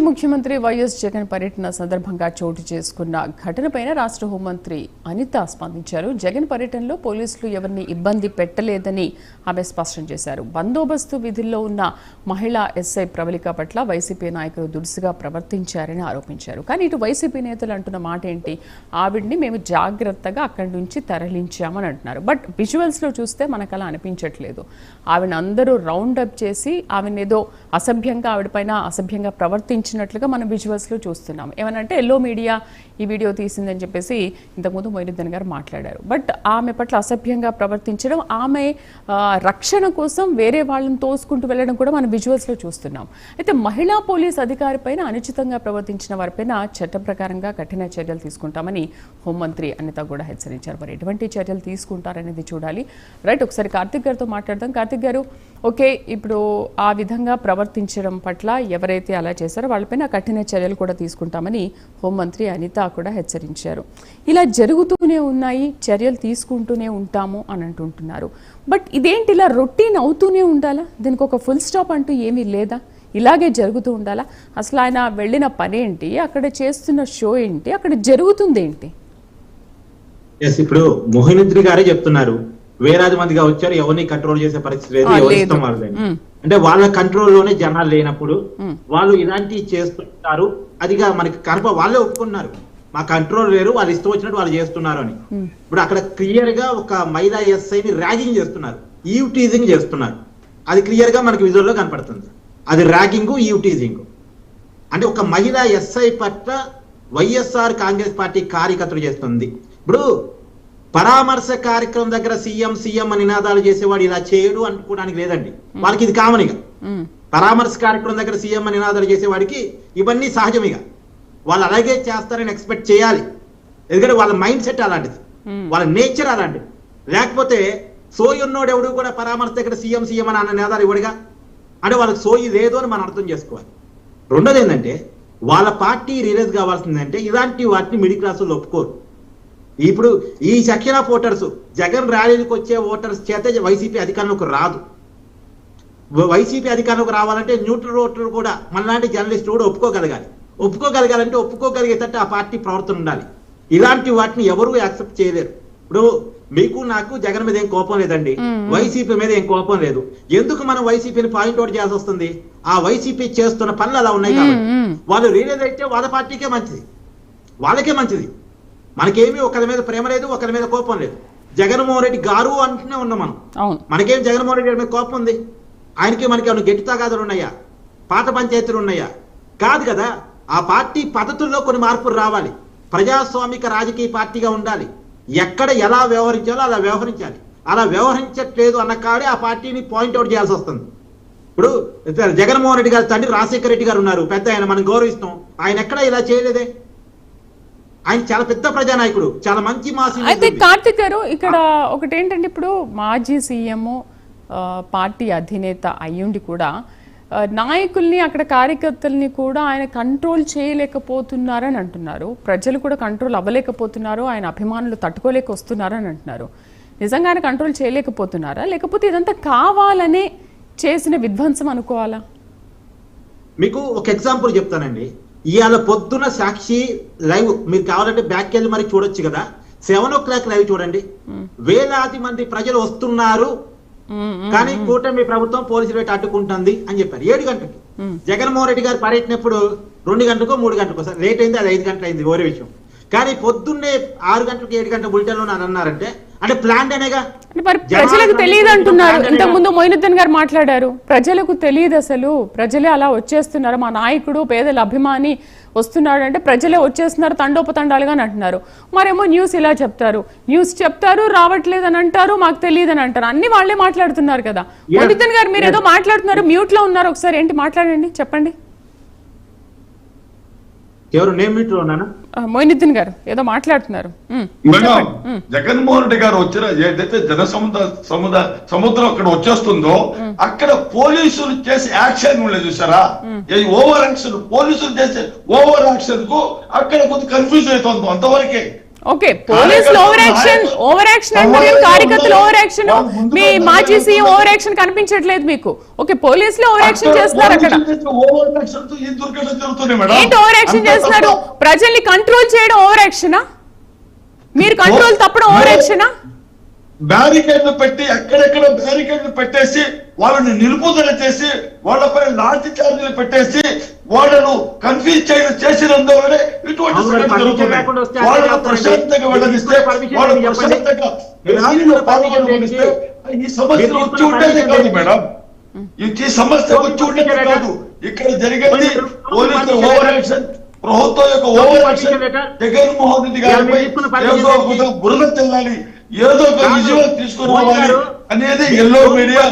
ముఖ్యమంత్రి వైఎస్ జగన్ పర్యటన సందర్భంగా చోటు చేసుకున్న ఘటనపైన రాష్ట్ర హోంమంత్రి అనిత స్పందించారు. జగన్ పర్యటనలో పోలీసులు ఎవరిని ఇబ్బంది పెట్టలేదని ఆమె స్పష్టం చేశారు. బందోబస్తు విధుల్లో ఉన్న మహిళా ఎస్ఐ ప్రవళిక పట్ల వైసీపీ నాయకులు దురుసుగా ప్రవర్తించారని ఆరోపించారు. కానీ ఇటు వైసీపీ నేతలు అంటున్న మాట ఏంటి, ఆవిడ్ని మేము జాగ్రత్తగా అక్కడి నుంచి తరలించామని అంటున్నారు. బట్ విజువల్స్లో చూస్తే మనకు అలా అనిపించట్లేదు. ఆవిడని అందరూ రౌండ్ అప్ చేసి ఆవిడ ఏదో అసభ్యంగా ఆవిడపైన అసభ్యంగా ప్రవర్తించినట్లుగా మనం విజువల్స్లో చూస్తున్నాం. ఏమనంటే ఎల్లో మీడియా ఈ వీడియో తీసిందని చెప్పేసి ఇంతకుముందు మొయినుద్దీన్ గారు మాట్లాడారు. బట్ ఆమె పట్ల అసభ్యంగా ప్రవర్తించడం, ఆమె రక్షణ కోసం వేరే వాళ్ళని తోసుకుంటూ వెళ్ళడం కూడా మనం విజువల్స్లో చూస్తున్నాం. అయితే మహిళా పోలీస్ అధికారి పైన అనుచితంగా ప్రవర్తించిన వారిపైన చట్ట ప్రకారంగా కఠిన చర్యలు తీసుకుంటామని హోంమంత్రి అనిత కూడా హెచ్చరించారు. మరి ఎటువంటి చర్యలు తీసుకుంటారనేది చూడాలి. రైట్, ఒకసారి కార్తిక్ గారితో మాట్లాడదాం. కార్తిక్ గారు, ఓకే, ఇప్పుడు ఆ విధంగా ప్రవర్తించడం పట్ల ఎవరైతే అలా చేశారో వాళ్ళపైన కఠిన చర్యలు కూడా తీసుకుంటామని హోంమంత్రి అనిత కూడా హెచ్చరించారు. ఇలా జరుగుతూనే ఉన్నాయి, చర్యలు తీసుకుంటూనే ఉంటాము అని అంటుంటున్నారు. బట్ ఇదేంటి ఇలా రొటీన్ అవుతూనే ఉండాలా? దీనికి ఒక ఫుల్ స్టాప్ అంటూ ఏమీ లేదా? ఇలాగే జరుగుతూ ఉండాలా? అసలు ఆయన వెళ్ళిన పని ఏంటి, అక్కడ చేస్తున్న షో ఏంటి, అక్కడ జరుగుతుంది ఏంటి? ఇప్పుడు మొయినుద్దీన్ గారే చెప్తున్నారు, వేలాది మందిగా వచ్చారు, ఎవరిని కంట్రోల్ చేసే పరిస్థితి లేదు, ఎవరి ఇష్టం వాళ్ళని. అంటే వాళ్ళ కంట్రోల్లోనే జనాలు లేనప్పుడు వాళ్ళు ఇలాంటివి చేస్తుంటారు. అదిగా మనకి కనప వాళ్ళే ఒప్పుకున్నారు, మా కంట్రోల్ లేరు, వాళ్ళు ఇష్టం వచ్చినట్టు వాళ్ళు చేస్తున్నారు అని. ఇప్పుడు అక్కడ క్లియర్ గా ఒక మహిళా ఎస్ఐని ర్యాగింగ్ చేస్తున్నారు, ఈవ్ టీజింగ్ చేస్తున్నారు. అది క్లియర్ గా మనకి విజువల్ లో కనపడుతుంది. అది ర్యాగింగ్, ఈవ్ టీజింగ్. అంటే ఒక మహిళా ఎస్ఐ పట్ల వైఎస్ఆర్ కాంగ్రెస్ పార్టీ కార్యకర్తలు చేస్తుంది. ఇప్పుడు పరామర్శ కార్యక్రమం దగ్గర సీఎం అని నినాదాలు చేసేవాడు ఇలా చేయడు అనుకోవడానికి లేదండి. వాళ్ళకి ఇది కామనిగా. పరామర్శ కార్యక్రమం దగ్గర సీఎం అని నినాదాలు చేసేవాడికి ఇవన్నీ సహజమిగా. వాళ్ళు అలాగే చేస్తారని ఎక్స్పెక్ట్ చేయాలి. ఎందుకంటే వాళ్ళ మైండ్ సెట్ అలాంటిది, వాళ్ళ నేచర్ అలాంటిది. లేకపోతే సోయి ఉన్నోడు ఎవడు కూడా పరామర్శ దగ్గర సీఎం అని అన్న నినాదాలు ఇవ్వడుగా. అంటే వాళ్ళకి సోయి లేదు అని మనం అర్థం చేసుకోవాలి. రెండోది ఏంటంటే, వాళ్ళ పార్టీ రిలీజ్ కావాల్సిందంటే ఇలాంటి వాటిని మిడిల్ క్లాస్ వాళ్ళు ఒప్పుకోరు. ఇప్పుడు ఈ సెక్షన్ ఆఫ్ ఓటర్స్ జగన్ ర్యాలీలకు వచ్చే ఓటర్స్ చేత వైసీపీ అధికారంలోకి రాదు. వైసీపీ అధికారంలోకి రావాలంటే న్యూట్రల్ ఓటర్లు కూడా మనలాంటి జర్నలిస్టులు కూడా ఒప్పుకోగలగాలంటే ఒప్పుకోగలిగేటట్టు ఆ పార్టీ ప్రవర్తన ఉండాలి. ఇలాంటి వాటిని ఎవరు యాక్సెప్ట్ చేయలేరు. ఇప్పుడు మీకు నాకు జగన్ మీద ఏం కోపం లేదండి, వైసీపీ మీద ఏం కోపం లేదు. ఎందుకు మనం వైసీపీని పాయింట్అవుట్ చేయాల్సి వస్తుంది? ఆ వైసీపీ చేస్తున్న పనులు అలా ఉన్నాయి కాబట్టి. వాళ్ళు రియలైజ్ అయితే వాళ్ళ పార్టీకే మంచిది, వాళ్ళకే మంచిది. మనకేమి ఒకరి మీద ప్రేమ లేదు, ఒకరి మీద కోపం లేదు. జగన్మోహన్ రెడ్డి గారు అంటూనే ఉన్నాం మనం. మనకేం జగన్మోహన్ రెడ్డి మీద కోపం ఉంది? ఆయనకి మనకి ఏమైనా గట్టి తగాదులు ఉన్నాయా? పాత పంచాయతీలు ఉన్నాయా? కాదు కదా. ఆ పార్టీ పద్ధతుల్లో కొన్ని మార్పులు రావాలి. ప్రజాస్వామిక రాజకీయ పార్టీగా ఉండాలి. ఎక్కడ ఎలా వ్యవహరించాలో అలా వ్యవహరించాలి. అలా వ్యవహరించట్లేదు అన్న కాడే ఆ పార్టీని పాయింట్అవుట్ చేయాల్సి వస్తుంది. ఇప్పుడు జగన్మోహన్ రెడ్డి గారి తండ్రి రాజశేఖర రెడ్డి గారు ఉన్నారు, పెద్ద ఆయన, మనం గౌరవిస్తాం. ఆయన ఎక్కడ ఇలా చేయలేదే. ఆయన చాలా పెద్ద ప్రజానాయకుడు, చాలా మంచి మాసి. అయితే కార్తిక్ గారు, ఇక్కడ ఒకటి ఏంటంటే, ఇప్పుడు మాజీ సీఎం, పార్టీ అధినేత అయ్యుండి కూడా నాయకుల్ని, అక్కడ కార్యకర్తల్ని కూడా ఆయన కంట్రోల్ చేయలేకపోతున్నారని అంటున్నారు. ప్రజలు కూడా కంట్రోల్ అవ్వలేకపోతున్నారు, ఆయన అభిమానులు తట్టుకోలేక వస్తున్నారు అని అంటున్నారు. నిజంగా ఆయన కంట్రోల్ చేయలేకపోతున్నారా, లేకపోతే ఇదంతా కావాలనే చేసిన విధ్వంసం అనుకోవాలా? మీకు ఒక ఎగ్జాంపుల్ చెప్తానండి. ఇవాళ పొద్దున సాక్షి లైవ్ మీరు కావాలంటే బ్యాక్ వెళ్ళి మరి చూడొచ్చు కదా. 7 o'clock లైవ్ చూడండి. వేలాది మంది ప్రజలు వస్తున్నారు, కానీ కూటమి ప్రభుత్వం పోలీసులు పెట్టి అడ్డుకుంటుంది అని చెప్పారు 7 గంటలకి. జగన్మోహన్ రెడ్డి గారు పర్యటన ఎప్పుడు 2 గంటలకో 3 గంటలకో, లేట్ అయింది, అది 5 గంటలు అయింది, వేరే విషయం. కానీ పొద్దున్నే 6 గంటలకు 7 గంటల బులెటిన్ లో అన్నారంటే అంటే ప్లాన్ అనేగా. ప్రజలకు తెలియదు అంటున్నారు. ఇంతకు ముందు మొయినుద్దీన్ గారు మాట్లాడారు, ప్రజలకు తెలియదు, అసలు ప్రజలే అలా వచ్చేస్తున్నారు, మా నాయకుడు పేదల అభిమాని వస్తున్నాడు అంటే ప్రజలే వచ్చేస్తున్నారు తండోపతండాలుగా అంటున్నారు. మరేమో న్యూస్ ఇలా చెప్తారు, రావట్లేదు అని అంటారు, మాకు తెలియదు అని అంటారు. అన్ని వాళ్ళే మాట్లాడుతున్నారు కదా. మొయినుద్దీన్ గారు, మీరు ఏదో మాట్లాడుతున్నారు, మ్యూట్ లో ఉన్నారు, ఒకసారి ఏంటి మాట్లాడండి, చెప్పండి. ఎవరు నేను మ్యూట్ లో ఉన్నానా? మొయినుద్దీన్ గారు ఏదో మాట్లాడుతున్నారు. జగన్మోహన్ రెడ్డి గారు వచ్చిన ఏదైతే సముద్రం అక్కడ వచ్చేస్తుందో అక్కడ పోలీసులు చేసే యాక్షన్ ఉండలేదు చూసారా? ఓవర్ యాక్షన్, పోలీసులు చేసే ఓవర్ యాక్షన్ కు అక్కడ కొంచెం కన్ఫ్యూజ్ అవుతుంది అంతవరకే. ఓకే, పోలీసులు ఓవర్ యాక్షన్ అంటారు, కార్యకర్తలు ఓవర్ యాక్షన్, మీ మాజీ సీఎం ఓవర్ యాక్షన్ కనిపించట్లేదు మీకు. ఓకే, పోలీసులు ఓవర్ యాక్షన్ చేస్తున్నారు అక్కడ. ఏంటి ఓవర్ యాక్షన్ చేస్తున్నారు? ప్రజల్ని కంట్రోల్ చేయడం ఓవర్ యాక్షనా? మీరు కంట్రోల్ తప్పడం ఓవర్ యాక్షనా? బ్యారికేడ్లు పెట్టి ఎక్కడెక్కడ బ్యారికేడ్లు పెట్టేసి వాళ్ళని నిలుపుదల చేసి వాళ్ళపై లాఠీ చార్జీలు పెట్టేసి వాళ్ళను కన్ఫ్యూజ్ చేయడం చేసినందువల్లనే ఇటువంటి సంఘటన జరుగుతున్నాయి. వాళ్ళను ప్రశాంతంగా వెళ్ళనిస్తే, వాళ్ళు ప్రశాంతంగా పాల్గొనిస్తే ఈ సమస్య వచ్చి ఉండేది కాదు మేడం. ఈ సమస్య వచ్చి ఉండేది కాదు. ఇక్కడ జరిగేది పోలీసుల ఓవర్ యాక్షన్, ప్రభుత్వం యొక్క ఓవర్ యాక్షన్. జగన్మోహన్ రెడ్డి గారిపై ఏదో బురద చెల్లాలి, ఏదో ఒక విజువల్ తీసుకుని రావాలి అనేది ఎల్లో మీడియా